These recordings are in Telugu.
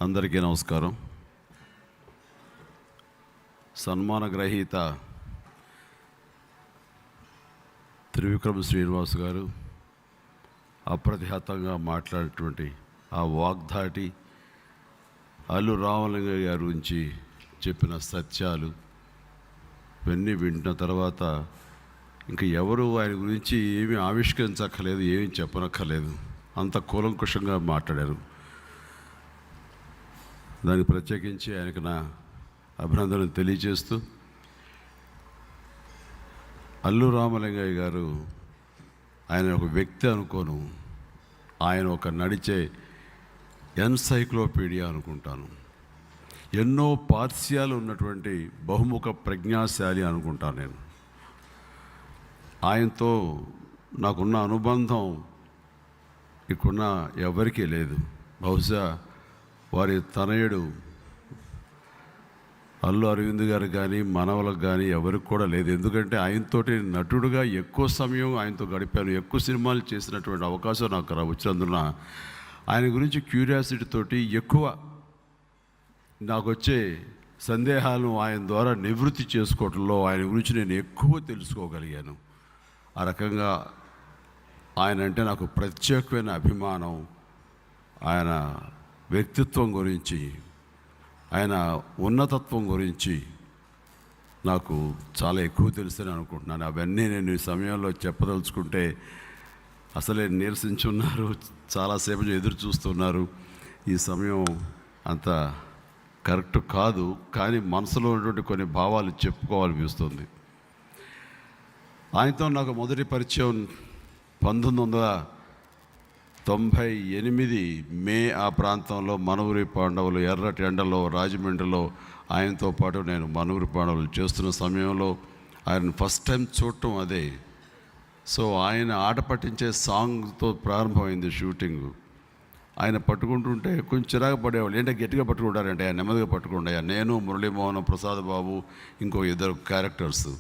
అందరికీ నమస్కారం. సన్మాన గ్రహీత త్రివిక్రమ శ్రీనివాస్ గారు అప్రతిహతంగా మాట్లాడినటువంటి ఆ వాగ్ధాటి, అల్లు రామలింగయ్య గారి గురించి చెప్పిన సత్యాలు ఇవన్నీ వింటున్న తర్వాత ఇంక ఎవరు ఆయన గురించి ఏమీ ఆవిష్కరించక్కర్లేదు, ఏమీ చెప్పనక్కర్లేదు. అంత కూలంకుషంగా మాట్లాడారు. దానికి ప్రత్యేకించి ఆయనకు నా అభినందనలు తెలియజేస్తూ, అల్లు రామలింగయ్య గారు ఆయన ఒక వ్యక్తి అనుకోను, ఆయన ఒక నడిచే ఎన్సైక్లోపీడియా అనుకుంటాను. ఎన్నో పార్శ్యాలు ఉన్నటువంటి బహుముఖ ప్రజ్ఞాశాలి అనుకుంటాను నేను. ఆయనతో నాకున్న అనుబంధం ఇక్కడున్న ఎవరికీ లేదు. బహుశా వారి తనయుడు అల్లు అరవింద్ గారు కానీ మనవలకు కానీ ఎవరికి కూడా లేదు. ఎందుకంటే ఆయనతోటి నటుడుగా ఎక్కువ సమయం ఆయనతో గడిపాను, ఎక్కువ సినిమాలు చేసినటువంటి అవకాశం నాకు వచ్చినందున ఆయన గురించి క్యూరియాసిటీ తోటి ఎక్కువ నాకు వచ్చే సందేహాలను ఆయన ద్వారా నివృత్తి చేసుకోవడంలో ఆయన గురించి నేను ఎక్కువ తెలుసుకోగలిగాను. ఆ రకంగా ఆయన అంటే నాకు ప్రత్యేకమైన అభిమానం. ఆయన వ్యక్తిత్వం గురించి, ఆయన ఉన్నతత్వం గురించి నాకు చాలా ఎక్కువ తెలుసని అనుకుంటున్నాను. అవన్నీ నేను ఈ సమయంలో చెప్పదలుచుకుంటే అసలే నీరసించున్నారు, చాలాసేపు ఎదురు చూస్తున్నారు. ఈ సమయం అంత కరెక్ట్ కాదు, కానీ మనసులో ఉన్నటువంటి కొన్ని భావాలు చెప్పుకోవాలనిపిస్తుంది. ఆయనతో నాకు మొదటి పరిచయం 1998 మే ఆ ప్రాంతంలో మనూరి పాండవులు ఎర్రటి ఎండలో రాజమండ్రిలో ఆయనతో పాటు నేను మనూరి పాండవులు చేస్తున్న సమయంలో ఆయన ఫస్ట్ టైం చూడటం అదే. సో ఆయన ఆట పట్టించే సాంగ్తో ప్రారంభమైంది షూటింగ్. ఆయన పట్టుకుంటుంటే కొంచెం చిరాకు పడేవాళ్ళు. ఏంటంటే గట్టిగా పట్టుకుంటారంటే ఆయన నెమ్మదిగా పట్టుకుంటాయా. నేను, మురళీమోహన్, ప్రసాద్ బాబు, ఇంకో ఇద్దరు క్యారెక్టర్స్.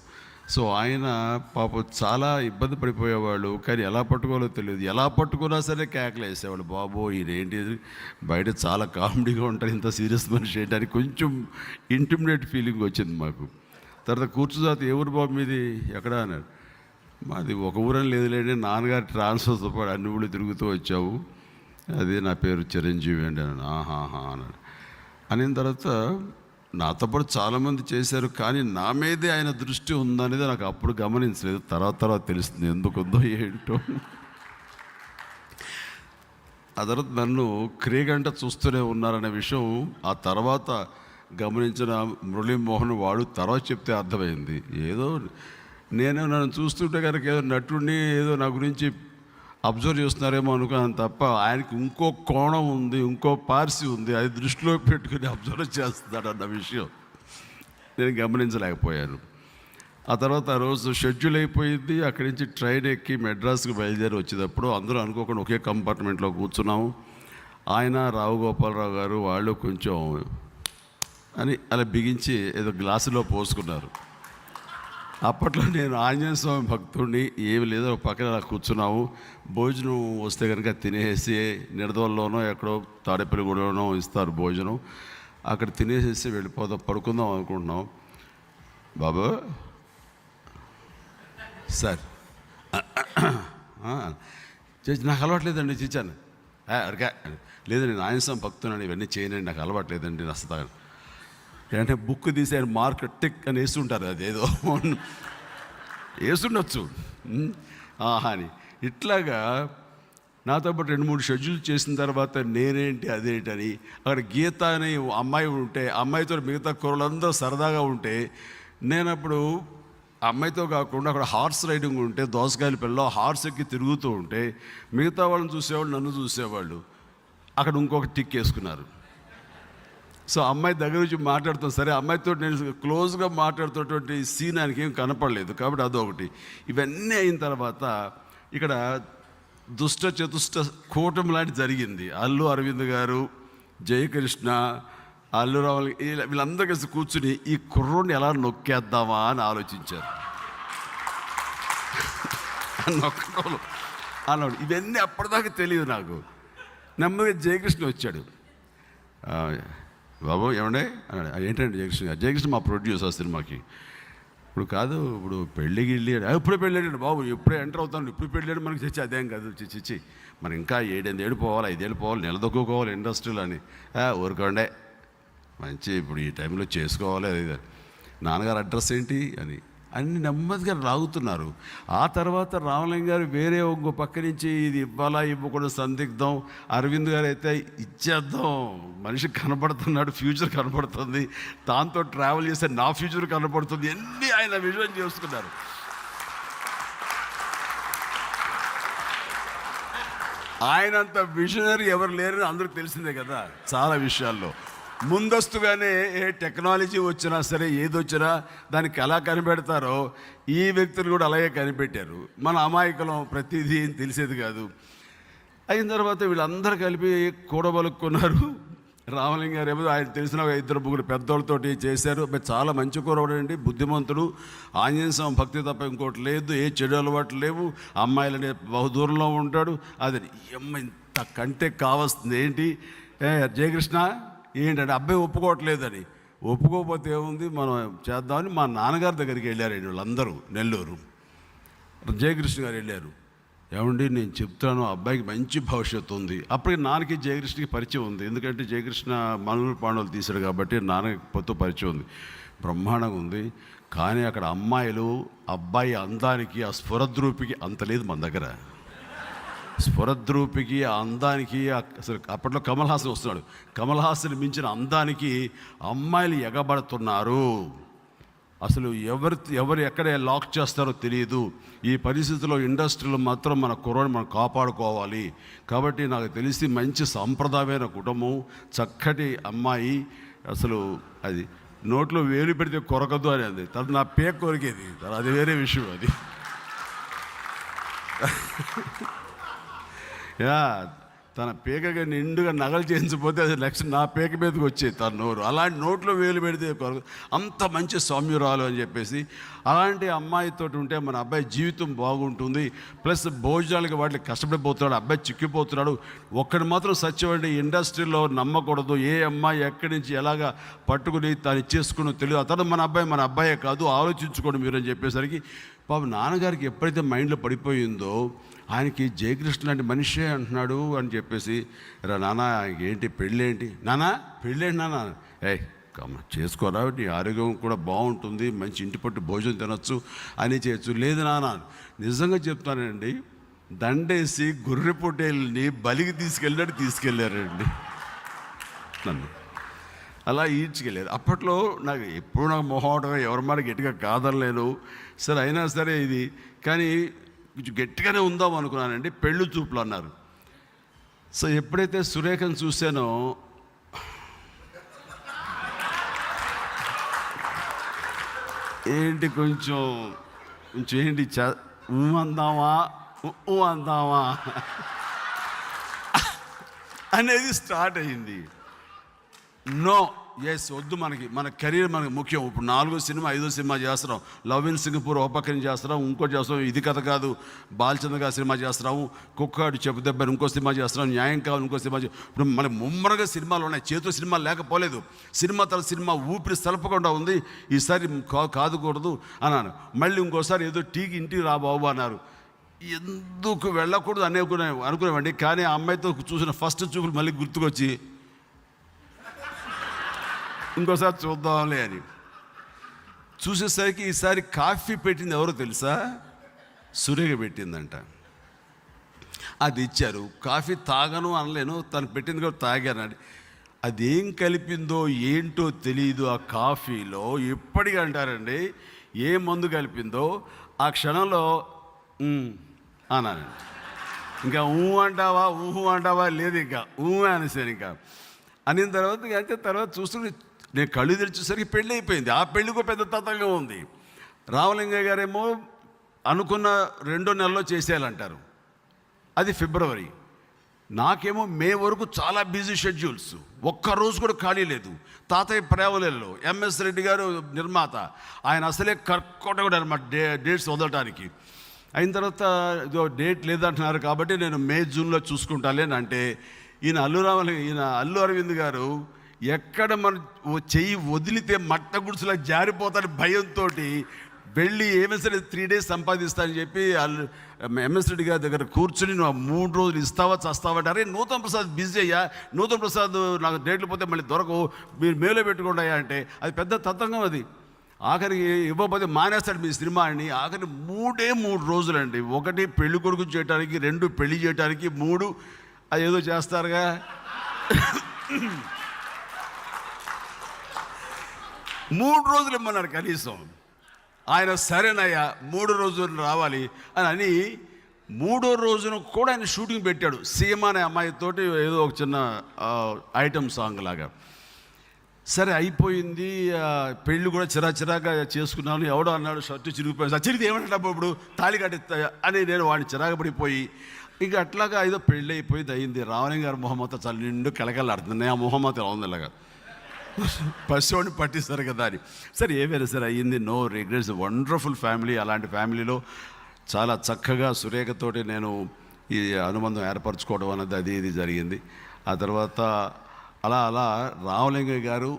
సో ఆయన పాప చాలా ఇబ్బంది పడిపోయేవాళ్ళు, కానీ ఎలా పట్టుకోవాలో తెలియదు. ఎలా పట్టుకున్నా సరే కేకలు వేసేవాళ్ళు. బాబు ఇదేంటి, బయట చాలా కామెడీగా ఉంటారు, ఇంత సీరియస్ మనిషి ఏంటని కొంచెం ఇంటిమిడేట్ ఫీలింగ్ వచ్చింది మాకు. తర్వాత కూర్చుజాతి ఏ ఊరు బాబు మీది, ఎక్కడ అన్నాడు. మాది ఒక ఊరని లేదులేండి, నాన్నగారి ట్రాన్స్ఫర్తో పాటు అన్ని ఊళ్ళు తిరుగుతూ వచ్చావు, అది నా పేరు చిరంజీవి అండి అన్నాడు. ఆహాహా అన్నాడు. అనిన తర్వాత నాతో పాటు చాలామంది చేశారు, కానీ నా మీదే ఆయన దృష్టి ఉందనేది నాకు అప్పుడు గమనించలేదు. తర్వాత తెలుస్తుంది ఎందుకుందో ఏంటో. ఆ తర్వాత నన్ను క్రీగంట చూస్తూనే ఉన్నారనే విషయం ఆ తర్వాత గమనించిన మురళీమోహన్ వాడు తర్వాత చెప్తే అర్థమైంది. ఏదో నన్ను చూస్తుంటే కనుక ఏదో నటుడిని ఏదో నా గురించి అబ్జర్వ్ చేస్తున్నారేమో అనుకున్నాను తప్ప, ఆయనకి ఇంకో కోణం ఉంది, ఇంకో పార్సి ఉంది, అది దృష్టిలో పెట్టుకుని అబ్జర్వ్ చేస్తున్నాడు అన్న విషయం నేను గమనించలేకపోయాను. ఆ తర్వాత ఆ రోజు షెడ్యూల్ అయిపోయింది. అక్కడి నుంచి ట్రైన్ ఎక్కి మెడ్రాస్కి బయలుదేరి వచ్చేటప్పుడు అందరూ అనుకోకుండా ఒకే కంపార్ట్మెంట్లో కూర్చున్నాము. ఆయన, రావు గోపాలరావు గారు వాళ్ళు కొంచెం అని అలా బిగించి ఏదో గ్లాసులో పోసుకున్నారు. అప్పట్లో నేను ఆంజనేయ స్వామి భక్తుడిని, ఏమి లేదో పక్కన అలా కూర్చున్నాము. భోజనం వస్తే కనుక తినేసి నిడదవల్లోనో ఎక్కడో తాడేపల్లిగూడలోనో ఇస్తారు భోజనం, అక్కడ తినేసేసి వెళ్ళిపోదాం, పడుకుందాం అనుకుంటున్నాం. బాబు సార్ చేసి నాకు అలవాట్లేదండి చిచ్చాను. అరకా లేదు, నేను ఆంజనేయ స్వామి భక్తుని, ఇవన్నీ చేయనండి, నాకు అలవాట్లేదండి నస్తాను. అంటే బుక్ తీసి ఆయన మార్క్ టిక్ అని వేస్తుంటారు, అదేదో వేస్తుండొచ్చు అని. ఇట్లాగా నాతో పాటు 2-3 షెడ్యూల్ చేసిన తర్వాత నేనేంటి అదేంటని అక్కడ గీత అనే అమ్మాయి ఉంటే, అమ్మాయితో మిగతా కుర్రలందరూ సరదాగా ఉంటే, నేను అప్పుడు అమ్మాయితో కాకుండా అక్కడ హార్స్ రైడింగ్ ఉంటే, దోసకాయల పిల్ల హార్స్ ఎక్కి తిరుగుతూ ఉంటే మిగతా వాళ్ళని చూసేవాళ్ళు, నన్ను చూసేవాళ్ళు. అక్కడ ఇంకొక టిక్ వేసుకున్నారు. సో అమ్మాయి దగ్గర నుంచి మాట్లాడుతాం, సరే అమ్మాయితో నేను క్లోజ్గా మాట్లాడుతున్నటువంటి సీన్ ఆయనకి ఏం కనపడలేదు, కాబట్టి అదొకటి. ఇవన్నీ అయిన తర్వాత ఇక్కడ దుష్ట చతుష్ట కూటమి లాంటి జరిగింది. అల్లు అరవింద్ గారు, జయకృష్ణ, అల్లు రామలి వీళ్ళందరూ కలిసి కూర్చుని ఈ కుర్రోడిని ఎలా నొక్కేద్దామా అని ఆలోచించారు. నొక్కడం అన్నాడు. ఇవన్నీ అప్పటిదాకా తెలియదు నాకు. నెమ్మదిగా జయకృష్ణ వచ్చాడు. బాబు ఏమండే అన్నాడు. ఏంటంటే జయకృష్ణ మా ప్రొడ్యూసర్ సినిమాకి. ఇప్పుడు కాదు, ఇప్పుడు పెళ్ళి గిళ్ళి ఎప్పుడే పెళ్ళాడు బాబు, ఎప్పుడే ఎంటర్ అవుతాను, ఇప్పుడు పెళ్ళాడు మనకి చచ్చి అదేం కాదు చిచ్చి మరి ఇంకా 7 పోవాలి, 5 పోవాలి, నిలదొక్కుకోవాలి ఇండస్ట్రీలో అని. ఊరుకోండే మంచి ఇప్పుడు ఈ టైంలో చేసుకోవాలి. అది నాన్నగారు అడ్రస్ ఏంటి అని అన్ని నెమ్మదిగా లాగుతున్నారు. ఆ తర్వాత రామలింగ గారు వేరే ఇంకో పక్క నుంచి ఇది ఇవ్వాలా ఇవ్వకూడదు సందిగ్ధం. అరవింద్ గారు అయితే ఇచ్చేద్దాం, మనిషి కనపడుతున్నాడు, ఫ్యూచర్ కనపడుతుంది, దాంతో ట్రావెల్ చేస్తే నా ఫ్యూచర్ కనపడుతుంది, అన్నీ ఆయన విజన్ చేసుకున్నారు. ఆయనంత విజనరీ ఎవరు లేరని అందరికి తెలిసిందే కదా. చాలా విషయాల్లో ముందస్తుగానే ఏ టెక్నాలజీ వచ్చినా సరే, ఏది వచ్చినా దానికి ఎలా కనిపెడతారో ఈ వ్యక్తులు కూడా అలాగే కనిపెట్టారు. మన అమాయకులం, ప్రతిదీ తెలిసేది కాదు. అయిన తర్వాత వీళ్ళందరూ కలిపి కూడబలుక్కున్నారు. రామలింగ గారు ఏమో ఆయన తెలిసిన 2-3 పెద్దోళ్ళతోటి చేశారు. చాలా మంచి కూరవాడండి, బుద్ధిమంతుడు, ఆంజనేయ స్వామి భక్తి తప్ప ఇంకోటి లేదు, ఏ చెడు అలవాట్లు లేవు, అమ్మాయిలనే బహుదూరంలో ఉంటాడు. అది అమ్మ ఇంత కంటే కావాల్సింది ఏంటి? జయకృష్ణ ఏంటంటే అబ్బాయి ఒప్పుకోవట్లేదని. ఒప్పుకోకపోతే ఏముంది, మనం చేద్దామని మా నాన్నగారి దగ్గరికి వెళ్ళారండి వాళ్ళందరూ. నెల్లూరు జయకృష్ణ గారు వెళ్ళారు. ఏమండి నేను చెప్తాను, అబ్బాయికి మంచి భవిష్యత్తు ఉంది. అప్పటికి నాన్నకి జయకృష్ణకి పరిచయం ఉంది, ఎందుకంటే జయకృష్ణ మనూరు పాండవులు తీశాడు కాబట్టి నాన్నకి పొత్తు పరిచయం ఉంది. బ్రహ్మాండంగా ఉంది. కానీ అక్కడ అమ్మాయిలు అబ్బాయి అందానికి, ఆ స్ఫురద్రూపికి అంత లేదు మన దగ్గర. స్ఫురద్రూపికి, ఆ అందానికి, అసలు అప్పట్లో కమల్ హాసన్ వస్తున్నాడు, కమల్ హాసన్ మించిన అందానికి అమ్మాయిలు ఎగబడుతున్నారు. అసలు ఎవరు ఎక్కడ లాక్ చేస్తారో తెలియదు. ఈ పరిస్థితిలో ఇండస్ట్రీలో మాత్రం మన కుర్రాడిని మనం కాపాడుకోవాలి. కాబట్టి నాకు తెలిసి మంచి సాంప్రదాయమైన కుటుంబం, చక్కటి అమ్మాయి, అసలు అది నోట్లో వేలు పెడితే కొరకదు అని అంది. తను నా పేక కొరికేది, అది వేరే విషయం. అది తన పేకగా నిండుగా నగలు చేయించకపోతే అది నెక్స్ట్ నా పేక మీదకి వచ్చేది తన నోరు. అలాంటి నోట్లో వేలు పెడితే అంత మంచి సౌమ్యురాలు అని చెప్పేసి, అలాంటి అమ్మాయితో ఉంటే మన అబ్బాయి జీవితం బాగుంటుంది. ప్లస్ భోజనాలకి వాటికి కష్టపడిపోతున్నాడు, అబ్బాయి చిక్కిపోతున్నాడు. ఒక్కడి మాత్రం సత్యమండి, ఇండస్ట్రీలో నమ్మకూడదు. ఏ అమ్మాయి ఎక్కడి నుంచి ఎలాగా పట్టుకుని తను ఇచ్చేసుకుని తెలియదు. అతను మన అబ్బాయే కాదు, ఆలోచించుకోండి మీరు అని చెప్పేసరికి పాపం నాన్నగారికి ఎప్పుడైతే మైండ్లో పడిపోయిందో, ఆయనకి జయకృష్ణ లాంటి మనిషే అంటున్నాడు అని చెప్పేసి, రా నాన్న ఏంటి పెళ్ళేంటి నాన్న, పెళ్ళేంటి నాన్న, చేసుకోరా, నీ ఆరోగ్యం కూడా బాగుంటుంది, మంచి ఇంటి పట్టు భోజనం తినొచ్చు అని చేయొచ్చు. లేదు నాన్న, నిజంగా చెప్తానండి, దండేసి గొర్రె పొట్టేళ్ళని బలికి తీసుకెళ్ళారండి నన్ను. అలా ఈడ్చుకెళ్ళారు. అప్పట్లో నాకు ఎప్పుడు నాకు మొహమాటమే, ఎవరి మాట గట్టిగా కాదనలేను. సరే అయినా సరే ఇది కానీ కొంచెం గట్టిగానే ఉందాం అనుకున్నానండి. పెళ్ళి చూపులు అన్నారు. సో ఎప్పుడైతే సురేఖను చూశానో, ఏంటి కొంచెం ఏంటి అందామా అనేది స్టార్ట్ అయింది. నో, ఎస్ వద్దు, మన కెరీర్ మనకి ముఖ్యం. ఇప్పుడు 4వ సినిమా 5వ సినిమా చేస్తున్నాం. లవ్ ఇన్ సింగపూర్ ఓ పక్కన చేస్తున్నాం, ఇంకోటి చేస్తున్నాం, ఇది కథ కాదు బాలచంద్ర గారి సినిమా చేస్తున్నాము, కుక్కాడు చెప్పు దెబ్బని ఇంకో సినిమా చేస్తున్నాం, న్యాయం కావాలి ఇంకో సినిమా. ఇప్పుడు మన ముమ్మరగా సినిమాలు ఉన్నాయి, చేతిలో సినిమా లేకపోలేదు. సినిమా తన సినిమా ఊపిరి సలపకుండా ఉంది. ఈసారి కాదుకూడదు అన్నాను. మళ్ళీ ఇంకోసారి ఏదో టీకి ఇంటికి రా బాబు అన్నారు. ఎందుకు వెళ్ళకూడదు అనుకునేవాడిని. కానీ ఆ అమ్మాయితో చూసిన ఫస్ట్ చూపులు మళ్ళీ గుర్తుకొచ్చి ఇంకోసారి చూద్దాంలే అని చూసేసరికి ఈసారి కాఫీ పెట్టింది ఎవరో తెలుసా? సురేఖ పెట్టిందంట. అది ఇచ్చారు. కాఫీ తాగను అనలేను, తను పెట్టింది కూడా తాగాను. అదేం కలిపిందో ఏంటో తెలియదు ఆ కాఫీలో. ఎప్పటికీ అంటారండి, ఏ మందు కలిపిందో ఆ క్షణంలో అన్నానండి. ఇంకా అంటావా లేదు, ఇంకా అనేసాను. ఇంకా అనిన తర్వాత చూస్తుంటే నేను కళ్ళు తెరిచేసరికి పెళ్ళి అయిపోయింది. ఆ పెళ్ళికో పెద్ద తతంగం ఉంది. రామలింగయ్య గారేమో అనుకున్న 2 నెలల్లో చేసేయాలంటారు, అది ఫిబ్రవరి. నాకేమో మే వరకు చాలా బిజీ షెడ్యూల్స్, ఒక్కరోజు కూడా ఖాళీ లేదు. తాతయ్య ప్రేమలలో ఎంఎస్ రెడ్డి గారు నిర్మాత, ఆయన అసలే కర్కోటకుడు అనమాట డేట్స్ వదలటానికి. అయిన తర్వాత ఇదో డేట్ లేదంటున్నారు కాబట్టి నేను మే జూన్లో చూసుకుంటాలే అంటే ఈయన అల్లు అరవింద్ గారు ఎక్కడ మన చెయ్యి వదిలితే మట్ట గుడిసెలా జారిపోతాని భయంతో వెళ్ళి ఏమైనా సరే 3 days సంపాదిస్తానని చెప్పి ఎంఎస్ రెడ్డి గారి దగ్గర కూర్చుని నువ్వు 3 రోజులు ఇస్తావా చస్తావా అంటే, అరే నూతన్ ప్రసాద్ బిజీ అయ్యా, నూతన్ ప్రసాద్ నాకు డేట్లు పోతే మళ్ళీ దొరకవు, మీరు మేలో పెట్టుకోండి అయ్యా అంటే అది పెద్ద తతంగం. అది ఆఖరికి ఇవ్వకపోతే మానేస్తాడు మీ సినిమా అని. ఆఖరి 3 రోజులండి. 1 పెళ్లి కొడుకు చేయడానికి, 2 పెళ్లి చేయడానికి, 3 అది ఏదో చేస్తారుగా. 3 రోజులు ఇమ్మన్నారు కనీసం. ఆయన సరేనయ్యా 3 రోజులు రావాలి అని 3వ రోజున కూడా ఆయన షూటింగ్ పెట్టాడు. సీమ అనే అమ్మాయితోటి ఏదో ఒక చిన్న ఐటమ్ సాంగ్ లాగా. సరే అయిపోయింది. పెళ్ళి కూడా చిరాగా చేసుకున్నాను. ఎవడో అన్నాడు షర్టు చిరిగిపోయింది. చిరిగితే ఏమంటాడు ఇప్పుడు తాళి కట్టి అని నేను వాడిని చిరాగపడిపోయి ఇక అట్లాగా ఏదో పెళ్ళి అయిపోయింది అయింది. రావణి గారు మొహమ్మత చాలా నిండు కలకలాడుతుంది. ఆ మొహమ్మత ఎలా ఉంది ఇలాగా పసివాడిని పట్టిస్తారు కదా అని. సరే ఏమైనా సరే అయ్యింది. No regrets. Wonderful family. అలాంటి ఫ్యామిలీలో చాలా చక్కగా సురేఖతోటి నేను ఈ అనుబంధం ఏర్పరచుకోవడం అన్నది ఇది జరిగింది. ఆ తర్వాత అలా రామలింగయ్య గారు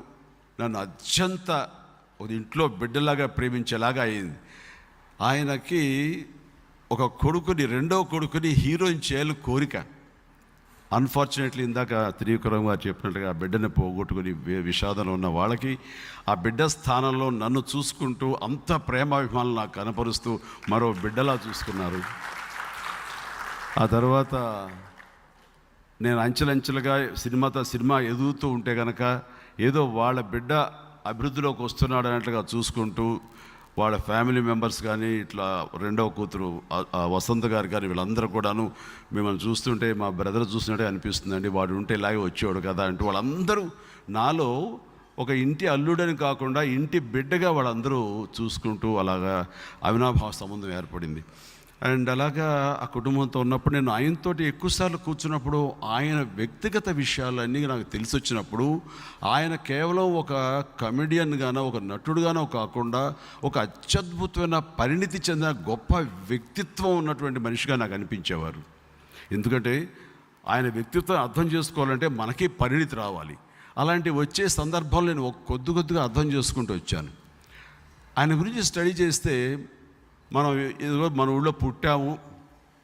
నన్ను అత్యంత ఒక ఇంట్లో బిడ్డలాగా ప్రేమించేలాగా అయింది. ఆయనకి ఒక కొడుకుని, 2వ కొడుకుని హీరోయిన్ చేయాలి కోరిక. అన్ఫార్చునేట్లీ ఇందాక త్రివిక్రమ్ గారు చెప్పినట్టుగా ఆ బిడ్డని పోగొట్టుకుని విషాదంలో ఉన్న వాళ్ళకి ఆ బిడ్డ స్థానంలో నన్ను చూసుకుంటూ అంత ప్రేమాభిమానులు నాకు కనపరుస్తూ మరో బిడ్డలా చూసుకున్నారు. ఆ తర్వాత నేను అంచెలంచెలుగా సినిమా ఎదుగుతూ ఉంటే కనుక ఏదో వాళ్ళ బిడ్డ అభివృద్ధిలోకి వస్తున్నాడు అన్నట్లుగా చూసుకుంటూ వాళ్ళ ఫ్యామిలీ మెంబర్స్ కానీ ఇట్లా 2వ కూతురు వసంత గారు కానీ వీళ్ళందరూ కూడాను మిమ్మల్ని చూస్తుంటే మా బ్రదర్ చూసినట్టే అనిపిస్తుందండి, వాడు ఉంటే ఇలాగే వచ్చేవాడు కదా అంటూ వాళ్ళందరూ నాలో ఒక ఇంటి అల్లుడని కాకుండా ఇంటి బిడ్డగా వాళ్ళందరూ చూసుకుంటూ అలాగా అవినాభావ సంబంధం ఏర్పడింది. అండ్ అలాగా ఆ కుటుంబంతో ఉన్నప్పుడు నేను ఆయనతోటి ఎక్కువసార్లు కూర్చున్నప్పుడు ఆయన వ్యక్తిగత విషయాలన్నీ నాకు తెలిసి వచ్చినప్పుడు ఆయన కేవలం ఒక కమెడియన్గానో ఒక నటుడుగానో కాకుండా ఒక అత్యద్భుతమైన పరిణితి చెందిన గొప్ప వ్యక్తిత్వం ఉన్నటువంటి మనిషిగా నాకు అనిపించేవారు. ఎందుకంటే ఆయన వ్యక్తిత్వం అర్థం చేసుకోవాలంటే మనకి పరిణితి రావాలి. అలాంటి వచ్చే సందర్భంలో నేను కొద్దిగా అర్థం చేసుకుంటూ వచ్చాను. ఆయన గురించి స్టడీ చేస్తే మన ఊళ్ళో పుట్టాము,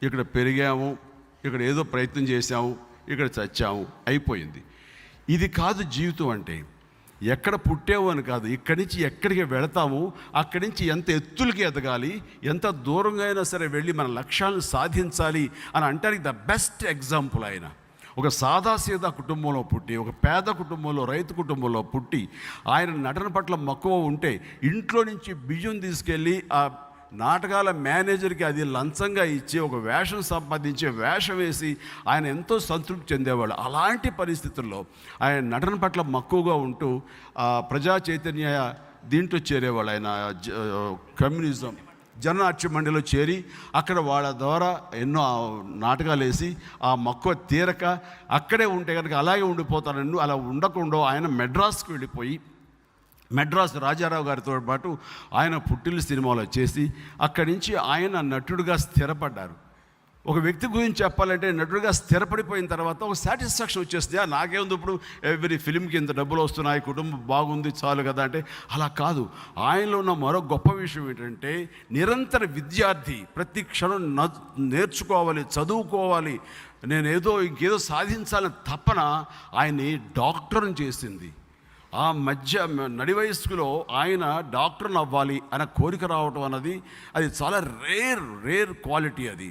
ఇక్కడ పెరిగాము, ఇక్కడ ఏదో ప్రయత్నం చేశాము, ఇక్కడ చచ్చాము, అయిపోయింది. ఇది కాదు జీవితం అంటే. ఎక్కడ పుట్టావు అని కాదు, ఇక్కడి నుంచి ఎక్కడికి వెళతాము, అక్కడి నుంచి ఎంత ఎత్తులకి ఎదగాలి, ఎంత దూరంగా అయినా సరే వెళ్ళి మన లక్ష్యాలను సాధించాలి అని అంటానికి ద బెస్ట్ ఎగ్జాంపుల్ ఆయన. ఒక సాదాసీదా కుటుంబంలో పుట్టి, ఒక పేద కుటుంబంలో, రైతు కుటుంబంలో పుట్టి ఆయన నటన పట్ల మక్కువ ఉంటే ఇంట్లో నుంచి బియ్యం తీసుకెళ్ళి ఆ నాటకాల మేనేజర్కి అది లంచంగా ఇచ్చి ఒక వేషం సంపాదించి వేషం వేసి ఆయన ఎంతో సంతృప్తి చెందేవాళ్ళు. అలాంటి పరిస్థితుల్లో ఆయన నటన పట్ల మక్కువగా ఉంటూ ప్రజా చైతన్య దీంట్లో చేరేవాళ్ళు. ఆయన కమ్యూనిజం జననాట్య మండలిలో చేరి అక్కడ వాళ్ళ ద్వారా ఎన్నో నాటకాలు వేసి ఆ మక్కువ తీరక అక్కడే ఉంటే కనుక అలాగే ఉండిపోతానన్ను. అలా ఉండకుండా ఆయన మెడ్రాస్కి వెళ్ళిపోయి మెడ్రాస్ రాజారావు గారితో పాటు ఆయన పుట్టిల్లు సినిమాలో చేసి అక్కడి నుంచి ఆయన నటుడుగా స్థిరపడ్డారు. ఒక వ్యక్తి గురించి చెప్పాలంటే నటుడుగా స్థిరపడిపోయిన తర్వాత ఒక సాటిస్ఫాక్షన్ వచ్చేస్తుంది. నాకేముంది ఇప్పుడు ఎవ్రీ ఫిలింకి ఇంత డబ్బులు వస్తున్నాయి, కుటుంబం బాగుంది చాలు కదా అంటే అలా కాదు. ఆయనలో ఉన్న మరో గొప్ప విషయం ఏంటంటే నిరంతర విద్యార్థి, ప్రతి క్షణం నేర్చుకోవాలి, చదువుకోవాలి, నేనేదో ఇంకేదో సాధించాలని తపన ఆయన్ని డాక్టర్ని చేసింది. ఆ మధ్య నడి వయస్సులో ఆయన డాక్టర్ని అవ్వాలి అనే కోరిక రావటం అన్నది అది చాలా రేర్ క్వాలిటీ. అది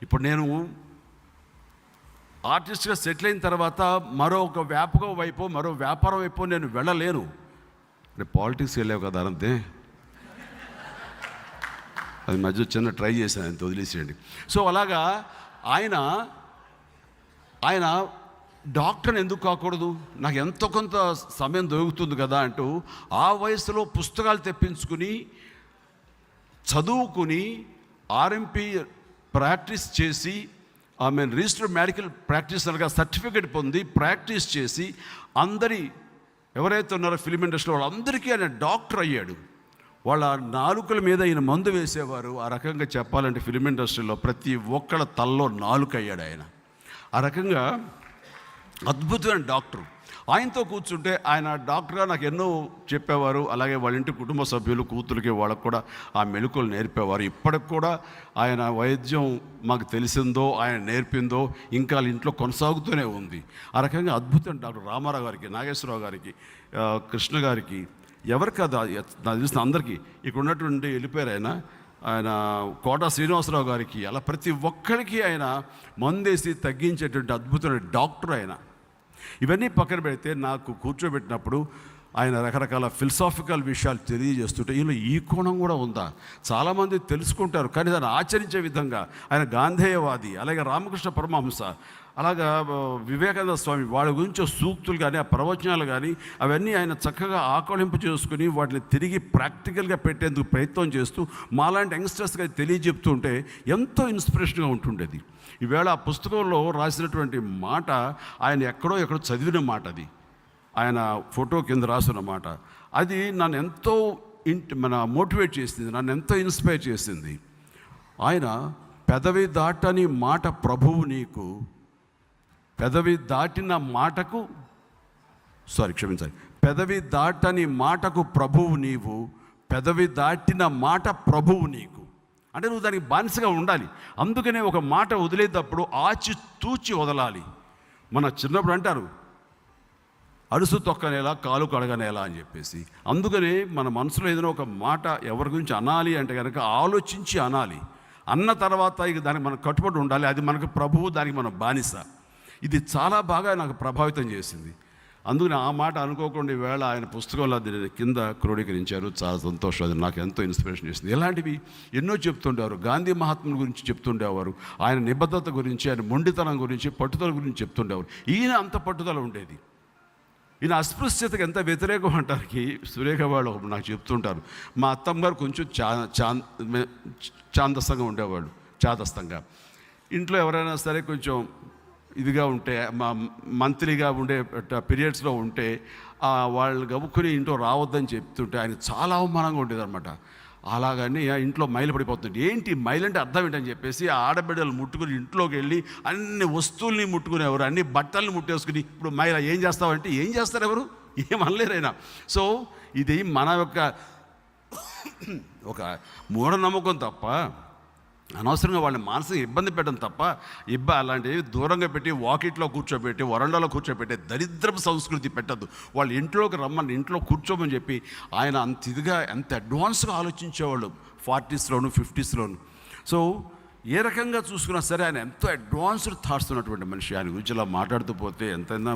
ఇప్పుడు నేను ఆర్టిస్ట్గా సెటిల్ అయిన తర్వాత మరొక వ్యాపకం వైపు, మరో వ్యాపారం వైపు నేను వెళ్ళలేను. అంటే పాలిటిక్స్ వెళ్ళావు కదా అంతే, అది మధ్య చిన్న ట్రై చేశాను, అంత వదిలేసేయండి. సో అలాగా ఆయన డాక్టర్ని ఎందుకు కాకూడదు, నాకు ఎంతో కొంత సమయం దొరుకుతుంది కదా అంటూ ఆ వయసులో పుస్తకాలు తెప్పించుకుని చదువుకుని ఆర్ఎంపీ ప్రాక్టీస్ చేసి రిజిస్టర్డ్ మెడికల్ ప్రాక్టీషనర్గా సర్టిఫికేట్ పొంది ప్రాక్టీస్ చేసి ఎవరైతే ఉన్నారో ఫిలిం ఇండస్ట్రీలో వాళ్ళందరికీ ఆయన డాక్టర్ అయ్యాడు. వాళ్ళ నాలుకల మీద ఈయన మందు వేసేవారు. ఆ రకంగా చెప్పాలంటే ఫిలిం ఇండస్ట్రీలో ప్రతి ఒక్కళ్ళ తల్లో నాలుక అయ్యాడు ఆయన. ఆ రకంగా అద్భుతమైన డాక్టర్. ఆయనతో కూర్చుంటే ఆయన డాక్టర్గా నాకు ఎన్నో చెప్పేవారు. అలాగే వాళ్ళ ఇంటి కుటుంబ సభ్యులు కూతురికి వాళ్ళకు కూడా ఆ మెళకువలు నేర్పేవారు. ఇప్పటికి కూడా ఆయన వైద్యం మాకు తెలిసిందో ఆయన నేర్పిందో ఇంకా వాళ్ళ ఇంట్లో కొనసాగుతూనే ఉంది. ఆ రకంగా అద్భుతం డాక్టర్ రామారావు గారికి, నాగేశ్వరరావు గారికి, కృష్ణ గారికి, ఎవరికి అది నాకు తెలిసిన అందరికీ ఇక్కడ ఉన్నటువంటి వెళ్ళిపోయారు. ఆయన కోట శ్రీనివాసరావు గారికి, అలా ప్రతి ఒక్కరికి ఆయన మందేసి తగ్గించేటువంటి అద్భుతమైన డాక్టర్ ఆయన. ఇవన్నీ పక్కన పెడితే నాకు కూర్చోబెట్టినప్పుడు ఆయన రకరకాల ఫిలసాఫికల్ విషయాలు తెలియజేస్తుంటే ఈయన ఈ కోణం కూడా ఉందా, చాలామంది తెలుసుకుంటారు కానీ దాన్ని ఆచరించే విధంగా ఆయన గాంధేయవాది, అలాగే రామకృష్ణ పరమహంస, అలాగా వివేకానంద స్వామి, వాళ్ళ గురించి సూక్తులు కానీ ఆ ప్రవచనాలు కానీ అవన్నీ ఆయన చక్కగా ఆకళింపు చేసుకుని వాటిని తిరిగి ప్రాక్టికల్గా పెట్టేందుకు ప్రయత్నం చేస్తూ మాలాంటి యంగ్స్టర్స్గా తెలియజెప్తుంటే ఎంతో ఇన్స్పిరేషన్గా ఉంటుండేది. ఈవేళ ఆ పుస్తకంలో రాసినటువంటి మాట ఆయన ఎక్కడో చదివిన మాట, అది ఆయన ఫోటో కింద రాసిన మాట. అది నన్ను ఎంతో మోటివేట్ చేసింది, నన్ను ఎంతో ఇన్స్పైర్ చేసింది. ఆయన పెదవి దాటని మాట ప్రభువు నీకు, పెదవి దాటిన మాటకు పెదవి దాటని మాటకు ప్రభువు నీవు, పెదవి దాటిన మాట ప్రభువు నీకు. అంటే నువ్వు దానికి బానిసగా ఉండాలి. అందుకనే ఒక మాట వదిలేటప్పుడు ఆచి తూచి వదలాలి. మన చిన్నప్పుడు అంటారు అడుసు తొక్కనేలా కాలు కడగనేలా అని చెప్పేసి. అందుకనే మన మనసులో ఏదైనా ఒక మాట ఎవరి గురించి అనాలి అంటే కనుక ఆలోచించి అనాలి. అన్న తర్వాత ఇక దానికి మనం కట్టుబడి ఉండాలి. అది మనకు ప్రభువు, దానికి మనం బానిస. ఇది చాలా బాగా నాకు ప్రభావితం చేసింది. అందుకని ఆ మాట అనుకోకుండా ఈవేళ ఆయన పుస్తకంలో దీన్ని కింద క్రోడీకరించారు. చాలా సంతోషం. అది నాకు ఎంతో ఇన్స్పిరేషన్ చేసింది. ఇలాంటివి ఎన్నో చెప్తుండేవారు. గాంధీ మహాత్ముల గురించి చెప్తుండేవారు. ఆయన నిబద్ధత గురించి, ఆయన మొండితనం గురించి, పట్టుదల గురించి చెప్తుండేవారు. ఈయన అంత పట్టుదల ఉండేది. ఈయన అస్పృశ్యతకు ఎంత వ్యతిరేకం అంటానికి సురేఖ వాళ్ళు నాకు చెప్తుంటారు. మా అత్తమ్మ గారు కొంచెం చాందస్తంగా ఉండేవాళ్ళు, చాదస్తంగా. ఇంట్లో ఎవరైనా సరే కొంచెం ఇదిగా ఉంటే, మా మంత్లీగా ఉండే పీరియడ్స్లో ఉంటే వాళ్ళు గబుక్కుని ఇంట్లో రావద్దని చెప్తుంటే ఆయన చాలా అవమానంగా ఉండేదన్నమాట. అలాగని ఇంట్లో మైలు పడిపోతుంది. ఏంటి మైలు అంటే అర్థం ఏంటని చెప్పేసి ఆడబిడ్డలు ముట్టుకుని ఇంట్లోకి వెళ్ళి అన్ని వస్తువుల్ని ముట్టుకునేవారు, అన్ని బట్టల్ని ముట్టేసుకుని ఇప్పుడు మైల ఏం చేస్తావంటే ఏం చేస్తారు, ఎవరు ఏమనలేరైనా. సో ఇది మన యొక్క ఒక మూఢనమ్మకం తప్ప, అనవసరంగా వాళ్ళని మానసిక ఇబ్బంది పెట్టడం తప్ప, అలాంటివి దూరంగా పెట్టి వాకిట్లో కూర్చోబెట్టి వరండాలో కూర్చోబెట్టి దరిద్రపు సంస్కృతి పెట్టద్దు. వాళ్ళు ఇంట్లోకి రమ్మని, ఇంట్లో కూర్చోమని చెప్పి ఆయన అంత ఇదిగా, ఎంత అడ్వాన్స్గా ఆలోచించేవాళ్ళు 40sలోను 50sలోను. సో ఏ రకంగా చూసుకున్నా సరే ఆయన ఎంతో అడ్వాన్స్డ్ థాట్స్ ఉన్నటువంటి మనిషి. ఆయన గురించి ఇలా మాట్లాడుతూ పోతే ఎంతైనా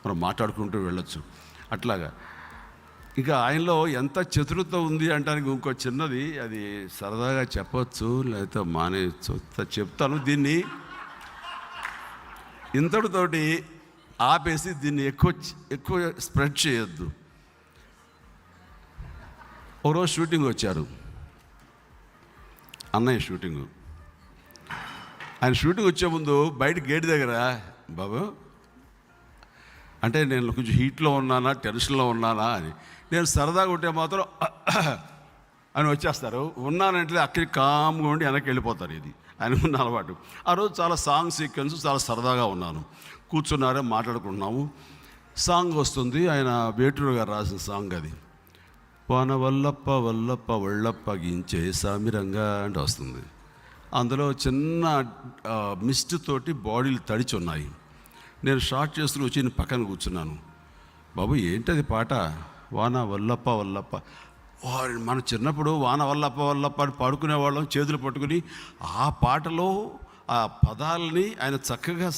మనం మాట్లాడుకుంటూ వెళ్ళొచ్చు. అట్లాగా ఇంకా ఆయనలో ఎంత చతురత ఉంది అంటానికి ఇంకో చిన్నది, అది సరదాగా చెప్పచ్చు లేకపోతే మానేయచ్చు, చెప్తాను. దీన్ని ఇంతటితోటి ఆపేసి దీన్ని ఎక్కువ స్ప్రెడ్ చేయొద్దు. ఒకరోజు షూటింగ్ వచ్చారు, అన్నయ్య షూటింగు. ఆయన షూటింగ్ వచ్చే ముందు బయట గేట్ దగ్గర, బాబు అంటే నేను కొంచెం హీట్లో ఉన్నానా, టెన్షన్లో ఉన్నానా అని, నేను సరదాగా ఉంటే మాత్రం అని వచ్చేస్తారు. ఉన్నానంటే అక్కడికి కామ్గా ఉండి వెనక్కి వెళ్ళిపోతారు. ఇది ఆయన ఉన్న అలవాటు. ఆ రోజు చాలా సాంగ్ సీక్వెన్స్, చాలా సరదాగా ఉన్నాను. కూర్చున్నారే, మాట్లాడుకుంటున్నాము. సాంగ్ వస్తుంది, ఆయన వేటూరు గారు రాసిన సాంగ్ అది. వాన వల్లప్ప వల్లప్ప వళ్ళప్ప గించే సామిరంగా అంటే వస్తుంది. అందులో చిన్న మిస్ట్ తోటి బాడీలు తడిచి ఉన్నాయి. నేను షార్ట్ చేసుకుని వచ్చి పక్కన కూర్చున్నాను. బాబు ఏంటది పాట, వాన వల్లప్ప వల్లప్ప. మన చిన్నప్పుడు వాన వల్లప్ప వల్లప్ప అని పాడుకునేవాళ్ళం చేతులు పట్టుకుని. ఆ పాటలో ఆ పదాలని ఆయన చక్కగా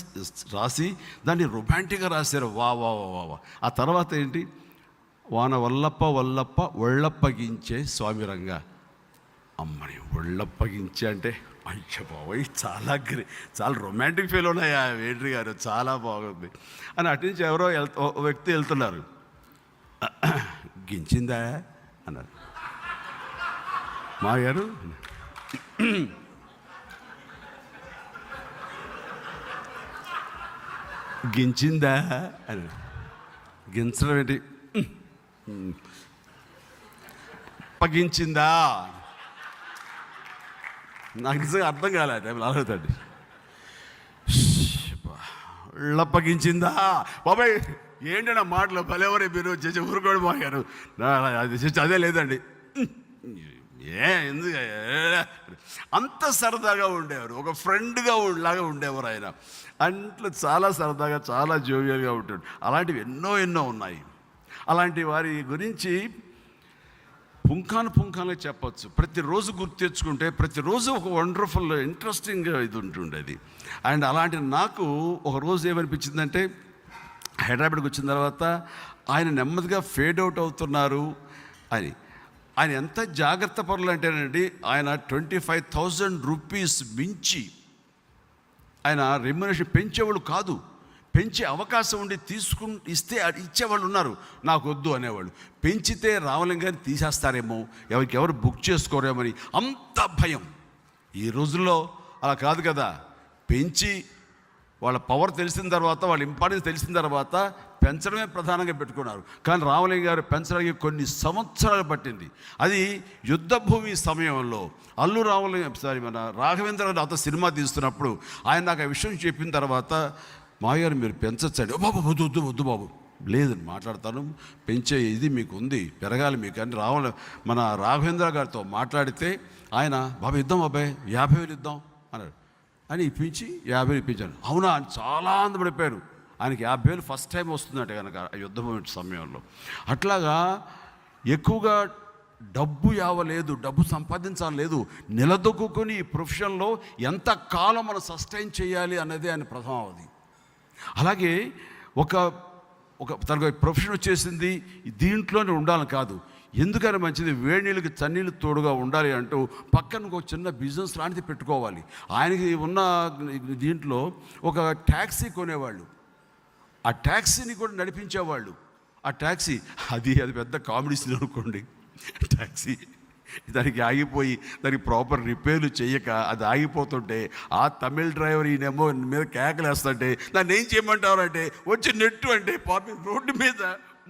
రాసి దాన్ని రొమాంటిక్గా రాశారు. వా వా వా వా. ఆ తర్వాత ఏంటి, వాన వల్లప్ప వల్లప్ప ఒళ్ళప్పగించే స్వామిరంగా. అమ్మని ఒళ్ళప్పగించే అంటే అయ్య బాబోయ్, చాలా రొమాంటిక్ ఫీల్ ఉన్నాయా వేటూరి గారు, చాలా బాగుంది అని. అటు నుంచి ఎవరో వ్యక్తి వెళ్తున్నారు. గించిందా అన్నారు. మా గారు గించిందా అని. గించడం ఏంటి, పగించిందా, నాకు నిజంగా అర్థం కాలే టైంలో. అలాగండి లప్పగించిందా బాబాయ్? ఏంటన్నా మాటలు భలేవరే మీరు చేసి ఊరుకోడు మాగారు. అది అదే లేదండి. ఎందుకు అంత సరదాగా ఉండేవారు, ఒక ఫ్రెండ్గా లాగా ఉండేవారు ఆయన. అంట్లో చాలా సరదాగా, చాలా జోవియల్గా ఉంటాడు. అలాంటివి ఎన్నో ఎన్నో ఉన్నాయి. అలాంటి వారి గురించి పుంఖానుగా చెప్పచ్చు. ప్రతిరోజు గుర్తు తెచ్చుకుంటే ప్రతిరోజు ఒక వండర్ఫుల్ ఇంట్రెస్టింగ్ ఇది ఉంటుండేది. అండ్ అలాంటి నాకు ఒకరోజు ఏమనిపించిందంటే, హైదరాబాద్కి వచ్చిన తర్వాత ఆయన నెమ్మదిగా ఫేడ్ అవుట్ అవుతున్నారు అని. ఆయన ఎంత జాగ్రత్త పరులు అంటేనండి, ఆయన 25,000 రూపీస్ మించి ఆయన రెమ్యునరేషన్ పెంచేవాళ్ళు కాదు. పెంచే అవకాశం ఉండి ఇస్తే ఇచ్చేవాళ్ళు ఉన్నారు, నాకు వద్దు అనేవాళ్ళు. పెంచితే రావలింగ గారిని తీసేస్తారేమో, ఎవరు బుక్ చేసుకోరేమో అని అంత భయం. ఈ రోజుల్లో అలా కాదు కదా. పెంచి వాళ్ళ పవర్ తెలిసిన తర్వాత, వాళ్ళ ఇంపార్టెన్స్ తెలిసిన తర్వాత పెంచడమే ప్రధానంగా పెట్టుకున్నారు. కానీ రామలింగ గారు పెంచడానికి కొన్ని సంవత్సరాలు పట్టింది. అది యుద్ధభూమి సమయంలో మన రాఘవేంద్ర గారు నాతో సినిమా తీస్తున్నప్పుడు ఆయన నాకు ఆ విషయం చెప్పిన తర్వాత, మాయారు మీరు పెంచచ్చండి. బాబు వద్దు బాబు, లేదని మాట్లాడతాను, పెంచే ఇది మీకు ఉంది, పెరగాలి మీకు అని మన రాఘవేంద్ర గారితో మాట్లాడితే ఆయన బాబా ఇద్దాం బాబాయ్ 50,000 ఇద్దాం అన్నాడు. అని ఇప్పించి 50,000 ఇప్పించాను. అవునా అని చాలా ఆనందపడిపోయారు. ఆయనకి 50,000 ఫస్ట్ టైం వస్తుందట కనుక యుద్ధభూమి సమయంలో. అట్లాగా ఎక్కువగా డబ్బు యావలేదు, డబ్బు సంపాదించాలేదు, నిలదొక్కుని ఈ ప్రొఫెషన్లో ఎంత కాలం మనం సస్టైన్ చేయాలి అన్నది ఆయన ప్రథమావధి. అలాగే తనకు ప్రొఫెషన్ వచ్చేసింది, దీంట్లోనే ఉండాలని కాదు. ఎందుకని మంచిది, వేడి నీళ్ళకి చన్నీళ్ళు తోడుగా ఉండాలి అంటూ పక్కన ఒక చిన్న బిజినెస్ లాంటిది పెట్టుకోవాలి. ఆయనకి ఉన్న దీంట్లో ఒక ట్యాక్సీ కొనేవాళ్ళు, ఆ ట్యాక్సీని కూడా నడిపించేవాళ్ళు. ఆ ట్యాక్సీ అది పెద్ద కామెడీ సీన్ అనుకోండి. ట్యాక్సీ దానికి ఆగిపోయి దానికి ప్రాపర్ రిపేర్లు చేయక అది ఆగిపోతుంటే ఆ తమిళ డ్రైవర్ ఈయనేమో మీద కేకలేస్తుంటే దాన్ని ఏం చేయమంటారంటే వచ్చి నెట్టు అంటే పాపం రోడ్డు మీద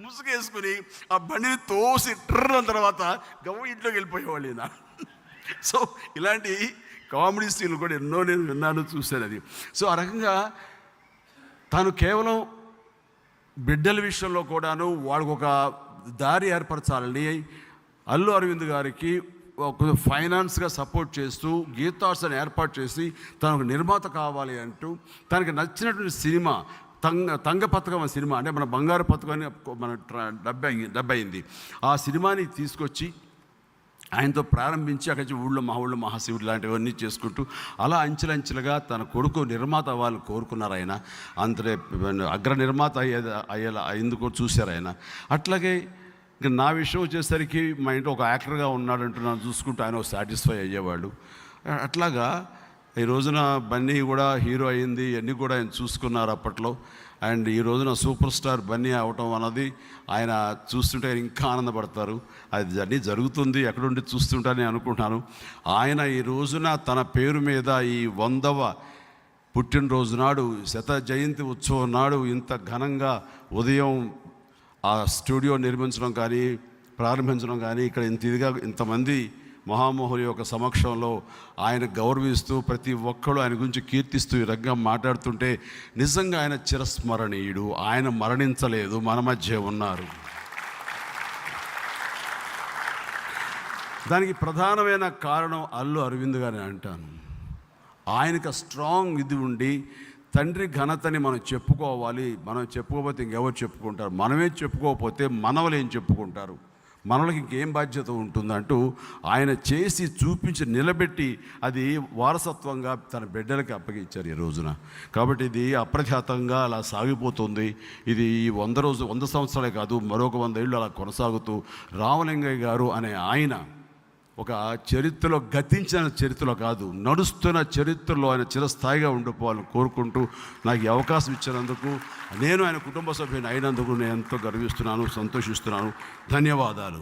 ముసుగేసుకుని ఆ బండిని తోసి ట్రన్న తర్వాత గవ్వ ఇంట్లోకి వెళ్ళిపోయేవాళ్ళు ఈయన. సో ఇలాంటి కామెడీ సీన్లు కూడా ఎన్నో నేను విన్నాను, చూశాను అది. సో ఆ రకంగా తాను కేవలం బిడ్డల విషయంలో కూడాను వాళ్ళకు ఒక దారి ఏర్పరచాలని అల్లు అరవింద్ గారికి ఒక ఫైనాన్స్గా సపోర్ట్ చేస్తూ గీతార్ట్స్ అని ఏర్పాటు చేసి తనకు నిర్మాత కావాలి అంటూ తనకి నచ్చినటువంటి సినిమా తంగ పథకం సినిమా, అంటే మన బంగారు పథకం అని మన డబ్బు అయింది. ఆ సినిమాని తీసుకొచ్చి ఆయనతో ప్రారంభించి అక్కడి నుంచి మా ఊళ్ళో మహాశివుడు లాంటివన్నీ చేసుకుంటూ అలా అంచెలంచెలుగా తన కొడుకు నిర్మాత అవ్వాలని కోరుకున్నారు ఆయన. అంతే అగ్ర నిర్మాత అయ్యేలా ఎందుకు చూశారు ఆయన. అట్లాగే ఇంకా నా విషయం వచ్చేసరికి మా ఇంట్లో ఒక యాక్టర్గా ఉన్నాడంటూ నన్ను చూసుకుంటూ ఆయన సాటిస్ఫై అయ్యేవాడు. అట్లాగా ఈ రోజున బన్నీ కూడా హీరో అయింది, ఇవన్నీ కూడా ఆయన చూసుకున్నారు అప్పట్లో. అండ్ ఈ రోజున సూపర్ స్టార్ బన్నీ అవటం అన్నది ఆయన చూస్తుంటే ఇంకా ఆనందపడతారు. అది అన్నీ జరుగుతుంది, ఎక్కడుండి చూస్తుంటానని అనుకుంటున్నాను. ఆయన ఈ రోజున తన పేరు మీద ఈ 100వ పుట్టినరోజు నాడు, శత జయంతి ఉత్సవం నాడు ఇంత ఘనంగా ఉదయం ఆ స్టూడియో నిర్మించడం కానీ ప్రారంభించడం కానీ, ఇక్కడ ఇంతమంది మహామోహుల యొక్క సమక్షంలో ఆయన గౌరవిస్తూ ప్రతి ఒక్కరు ఆయన గురించి కీర్తిస్తూ ఈ రకంగా మాట్లాడుతుంటే నిజంగా ఆయన చిరస్మరణీయుడు. ఆయన మరణించలేదు, మన మధ్య ఉన్నారు. దానికి ప్రధానమైన కారణం అల్లు అరవింద్ గారిని అంటాను. ఆయనకు స్ట్రాంగ్ ఇది ఉండి తండ్రి ఘనతని మనం చెప్పుకోవాలి. మనం చెప్పుకోకపోతే ఇంకెవరు చెప్పుకుంటారు? మనమే చెప్పుకోకపోతే మనవలు ఏం చెప్పుకుంటారు? మనలకి ఇంకేం బాధ్యత ఉంటుందంటూ ఆయన చేసి చూపించి నిలబెట్టి అది వారసత్వంగా తన బిడ్డలకి అప్పగించారు ఈ రోజున. కాబట్టి ఇది అప్రఖ్యాతంగా అలా సాగిపోతుంది. ఇది 100 సంవత్సరాలే కాదు, మరొక 100 ఏళ్ళు అలా కొనసాగుతూ రామలింగయ్య గారు అనే ఆయన ఒక చరిత్రలో గతించిన చరిత్రలో కాదు, నడుస్తున్న చరిత్రలో ఆయన చిరస్థాయిగా ఉండిపోవాలని కోరుకుంటూ నాకు ఈ అవకాశం ఇచ్చినందుకు, నేను ఆయన కుటుంబ సభ్యుని అయినందుకు నేను ఎంతో గర్విస్తున్నాను, సంతోషిస్తున్నాను. ధన్యవాదాలు.